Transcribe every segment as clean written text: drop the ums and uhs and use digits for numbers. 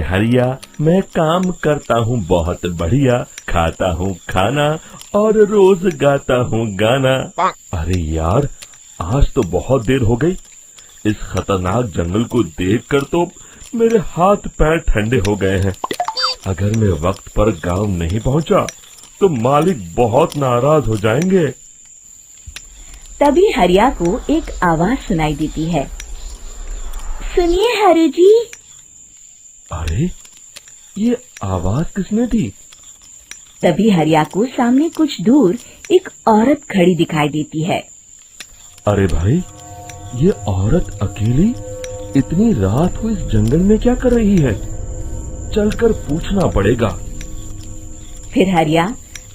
हरिया, मैं काम करता हूँ बहुत बढ़िया, खाता हूँ खाना और रोज गाता हूँ गाना। अरे यार, आज तो बहुत देर हो गई। इस खतरनाक जंगल को देखकर तो मेरे हाथ पैर ठंडे हो गए हैं। अगर मैं वक्त पर गांव नहीं पहुंचा तो मालिक बहुत नाराज हो जाएंगे। तभी हरिया को एक आवाज सुनाई देती है। सुनिए हरु जी। अरे, ये आवाज किसने दी? तभी हरिया को सामने कुछ दूर एक औरत खड़ी दिखाई देती है। अरे भाई, ये औरत अकेली इतनी रात को इस जंगल में क्या कर रही है? चलकर पूछना पड़ेगा। फिर हरिया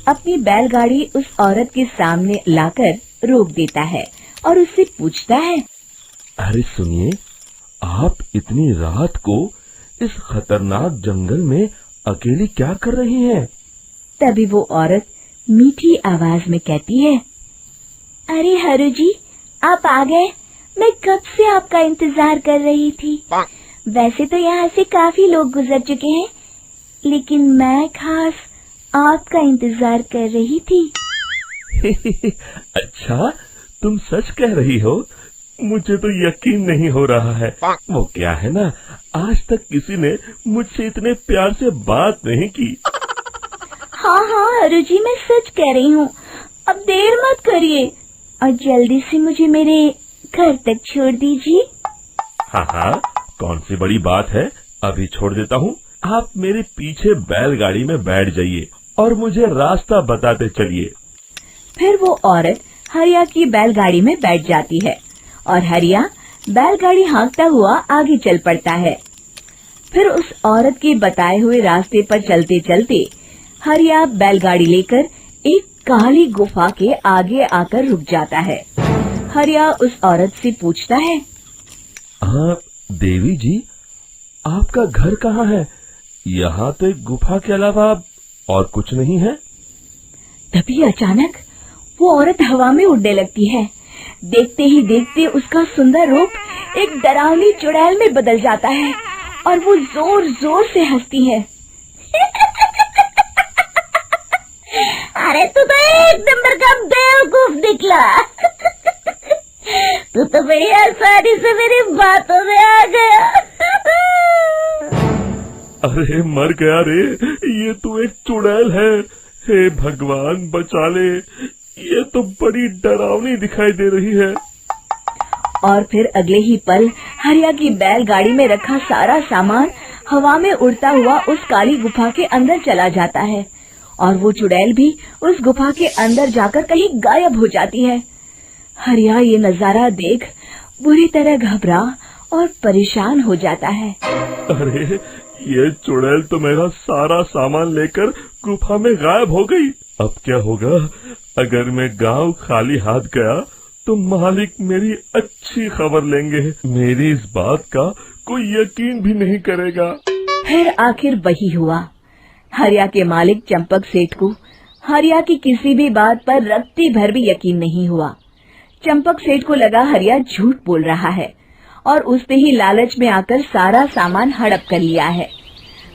अपनी बैलगाड़ी उस औरत के सामने लाकर रोक देता है और उससे पूछता है। अरे सुनिए, आप इतनी रात को इस खतरनाक जंगल में अकेली क्या कर रही हैं? तभी वो औरत मीठी आवाज में कहती है। अरे हरु जी, आप आ गए। मैं कब से आपका इंतजार कर रही थी। वैसे तो यहाँ से काफी लोग गुजर चुके हैं, लेकिन मैं खास आपका इंतजार कर रही थी। अच्छा, तुम सच कह रही हो? मुझे तो यकीन नहीं हो रहा है। वो क्या है ना, आज तक किसी ने मुझसे इतने प्यार से बात नहीं की। हाँ हाँ हरु जी, मैं सच कह रही हूँ। अब देर मत करिए और जल्दी से मुझे मेरे घर तक छोड़ दीजिए। हाँ हाँ, कौन सी बड़ी बात है, अभी छोड़ देता हूँ। आप मेरे पीछे बैलगाड़ी में बैठ जाइए और मुझे रास्ता बताते चलिए। फिर वो औरत हरिया की बैलगाड़ी में बैठ जाती है और हरिया बैलगाड़ी हाँकता हुआ आगे चल पड़ता है। फिर उस औरत के बताए हुए रास्ते पर चलते चलते हरिया बैलगाड़ी लेकर एक काली गुफा के आगे आकर रुक जाता है। हरिया उस औरत से पूछता है। हाँ देवी जी, आपका घर कहाँ है? यहाँ तो एक गुफा के अलावा और कुछ नहीं है। तभी अचानक वो औरत हवा में उड़ने लगती है। देखते ही देखते उसका सुंदर रूप एक डरावनी चुड़ैल में बदल जाता है और वो जोर जोर से हंसती है। अरे तू तो एक नंबर का बेवकूफ निकला। तू तो बड़ी आसानी से मेरी बातों में आ गया। अरे मर गया रे, ये तो एक चुड़ैल है। हे भगवान बचा ले, ये तो बड़ी डरावनी दिखाई दे रही है। और फिर अगले ही पल हरिया की बैलगाड़ी में रखा सारा सामान हवा में उड़ता हुआ उस काली गुफा के अंदर चला जाता है और वो चुड़ैल भी उस गुफा के अंदर जाकर कहीं गायब हो जाती है। हरिया ये नजारा देख बुरी तरह घबरा और परेशान हो जाता है। अरे, ये चुड़ैल तो मेरा सारा सामान लेकर गुफा में गायब हो गई। अब क्या होगा? अगर मैं गांव खाली हाथ गया तो मालिक मेरी अच्छी खबर लेंगे। मेरी इस बात का कोई यकीन भी नहीं करेगा। फिर आखिर वही हुआ। हरिया के मालिक चंपक सेठ को हरिया की किसी भी बात पर रत्ती भर भी यकीन नहीं हुआ। चंपक सेठ को लगा हरिया झूठ बोल रहा है और उसने ही लालच में आकर सारा सामान हड़प कर लिया है।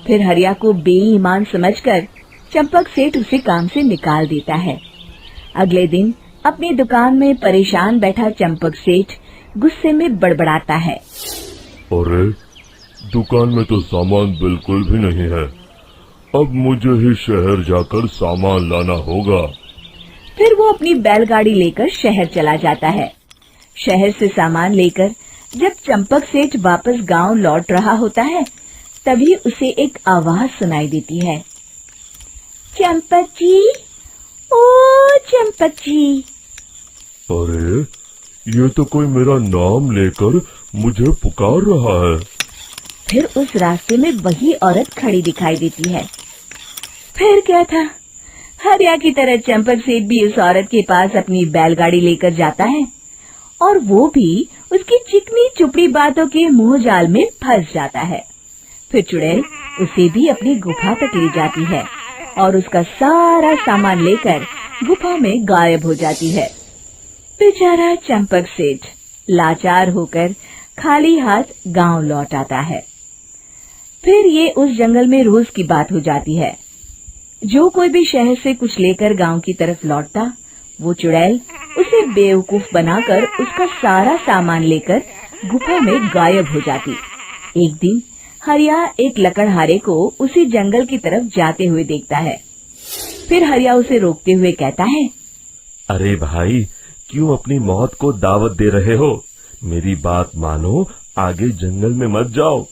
फिर हरिया को बेईमान समझकर चंपक सेठ उसे काम से निकाल देता है। अगले दिन अपनी दुकान में परेशान बैठा चंपक सेठ गुस्से में बड़बड़ाता है। अरे, दुकान में तो सामान बिल्कुल भी नहीं है। अब मुझे ही शहर जाकर सामान लाना होगा। फिर वो अपनी बैलगाड़ी लेकर शहर चला जाता है। शहर से सामान लेकर जब चंपक सेठ वापस गांव लौट रहा होता है, तभी उसे एक आवाज सुनाई देती है। चंपक जी, ओ चंपक जी। अरे, ये तो कोई मेरा नाम लेकर मुझे पुकार रहा है। फिर उस रास्ते में वही औरत खड़ी दिखाई देती है। फिर क्या था, हरिया की तरह चंपक सेठ भी उस औरत के पास अपनी बैलगाड़ी लेकर जाता है और वो भी उसकी चिकनी चुपड़ी बातों के मुंह जाल में फंस जाता है। फिर चुड़ैल उसे भी अपनी गुफा तक ले जाती है और उसका सारा सामान लेकर गुफा में गायब हो जाती है। बेचारा चंपक सेठ लाचार होकर खाली हाथ गांव लौट आता है। फिर ये उस जंगल में रोज की बात हो जाती है। जो कोई भी शहर से कुछ लेकर गांव की तरफ लौटता, वो चुड़ैल उसे बेवकूफ बनाकर उसका सारा सामान लेकर गुफा में गायब हो जाती। एक दिन हरिया एक लकड़हारे को उसी जंगल की तरफ जाते हुए देखता है। फिर हरिया उसे रोकते हुए कहता है, अरे भाई, क्यों अपनी मौत को दावत दे रहे हो? मेरी बात मानो, आगे जंगल में मत जाओ,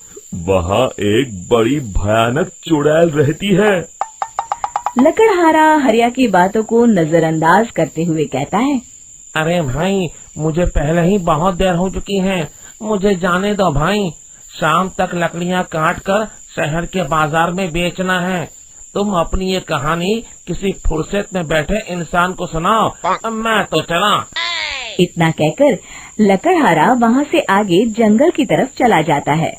वहाँ एक बड़ी भयानक चुड़ैल रहती है। लकड़हारा हरिया की बातों को नजरअंदाज करते हुए कहता है, अरे भाई, मुझे पहले ही बहुत देर हो चुकी है, मुझे जाने दो भाई। शाम तक लकड़ियाँ काट कर शहर के बाजार में बेचना है। तुम अपनी ये कहानी किसी फुर्सत में बैठे इंसान को सुनाओ, मैं तो चला। इतना कहकर लकड़हारा वहाँ से आगे जंगल की तरफ चला जाता है।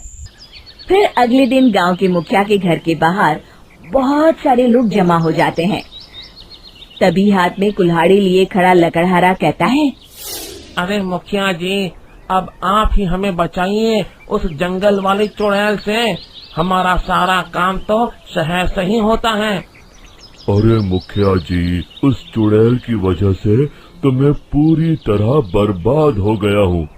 फिर अगले दिन गांव के मुखिया के घर के बाहर बहुत सारे लोग जमा हो जाते हैं। तभी हाथ में कुल्हाड़ी लिए खड़ा लकड़हारा कहता है, अरे मुखिया जी, अब आप ही हमें बचाइए उस जंगल वाली चुड़ैल से। हमारा सारा काम तो शहर से ही होता है। अरे मुखिया जी, उस चुड़ैल की वजह से तो मैं पूरी तरह बर्बाद हो गया हूँ।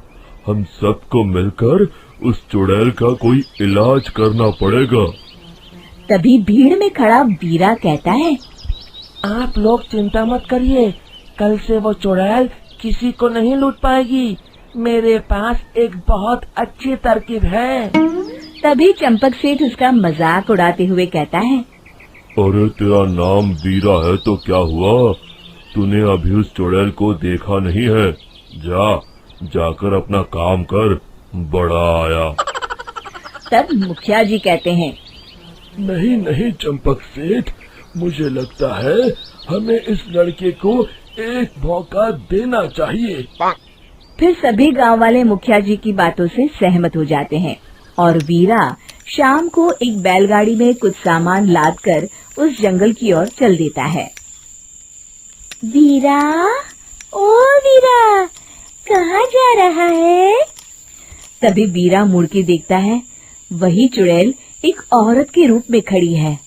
हम सबको मिलकर उस चुड़ैल का कोई इलाज करना पड़ेगा। तभी भीड़ में खड़ा वीरा कहता है, आप लोग चिंता मत करिए, कल से वो चुड़ैल किसी को नहीं लूट पाएगी। मेरे पास एक बहुत अच्छी तरकीब है। तभी चंपक सेठ उसका मजाक उड़ाते हुए कहता है, अरे तेरा नाम वीरा है तो क्या हुआ? तूने अभी उस चुड़ैल को देखा नहीं है? जाकर अपना काम कर, बड़ा आया। तब मुखिया जी कहते हैं, नहीं नहीं चंपक सेठ, मुझे लगता है हमें इस लड़के को एक मौका देना चाहिए। फिर सभी गांव वाले मुखिया जी की बातों से सहमत हो जाते हैं और वीरा शाम को एक बैलगाड़ी में कुछ सामान लादकर उस जंगल की ओर चल देता है। वीरा, ओ वीरा, कहाँ जा रहा है? तभी वीरा मुड़ के देखता है, वही चुड़ैल एक औरत के रूप में खड़ी है।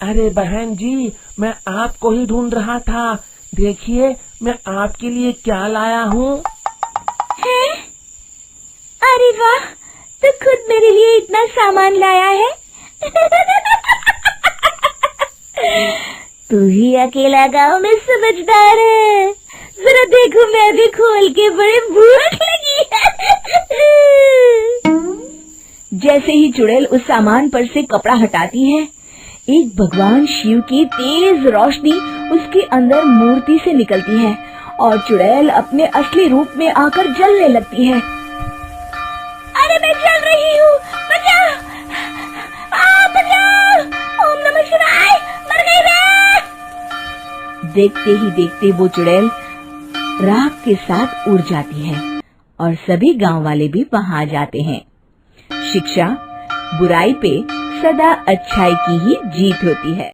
अरे बहन जी, मैं आपको ही ढूंढ रहा था। देखिए, मैं आपके लिए क्या लाया हूँ। अरे वाह, तो खुद मेरे लिए इतना सामान लाया है। तू ही अकेला गांव में समझदार है। जरा देखो, मैं भी खोल के, बड़े भूख लगी है। जैसे ही चुड़ैल उस सामान पर से कपड़ा हटाती है, एक भगवान शिव की तेज रोशनी उसके अंदर मूर्ति से निकलती है और चुड़ैल अपने असली रूप में आकर जलने लगती है। अरे मैं जल रही हूँ, बचाओ! बचाओ! ओम नमः शिवाय, मर गई मैं! देखते ही देखते वो चुड़ैल राख के साथ उड़ जाती है और सभी गांव वाले भी वहां जाते हैं। शिक्षा बुराई पे सदा अच्छाई की ही जीत होती है।